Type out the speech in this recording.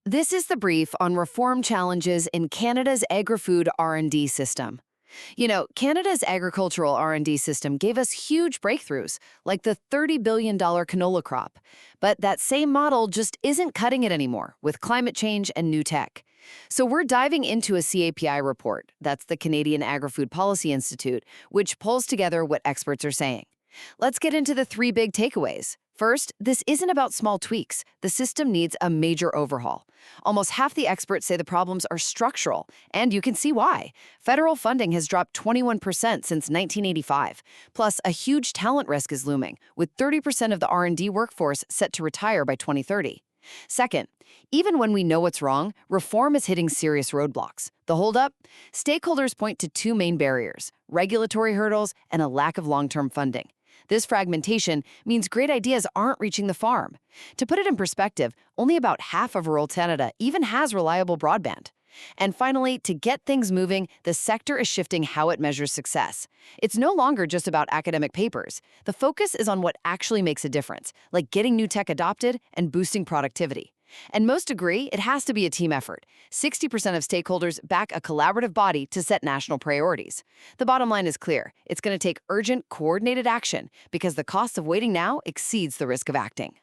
This is the brief on reform challenges in Canada's agri-food R&D system. Canada's agricultural R&D system gave us huge breakthroughs, like the $30 billion canola crop. But that same model just isn't cutting it anymore with climate change and new tech. So we're diving into a CAPI report, that's the Canadian Agri-Food Policy Institute, which pulls together what experts are saying. Let's get into the three big takeaways. First, this isn't about small tweaks. The system needs a major overhaul. Almost half the experts say the problems are structural, and you can see why. Federal funding has dropped 21% since 1985. Plus, a huge talent risk is looming, with 30% of the R&D workforce set to retire by 2030. Second, even when we know what's wrong, reform is hitting serious roadblocks. The holdup? Stakeholders point to two main barriers: regulatory hurdles and a lack of long-term funding. This fragmentation means great ideas aren't reaching the farm. To put it in perspective, only about half of rural Canada even has reliable broadband. And finally, to get things moving, the sector is shifting how it measures success. It's no longer just about academic papers. The focus is on what actually makes a difference, like getting new tech adopted and boosting productivity. And most agree it has to be a team effort. 60% of stakeholders back a collaborative body to set national priorities. The bottom line is clear. It's going to take urgent, coordinated action because the cost of waiting now exceeds the risk of acting.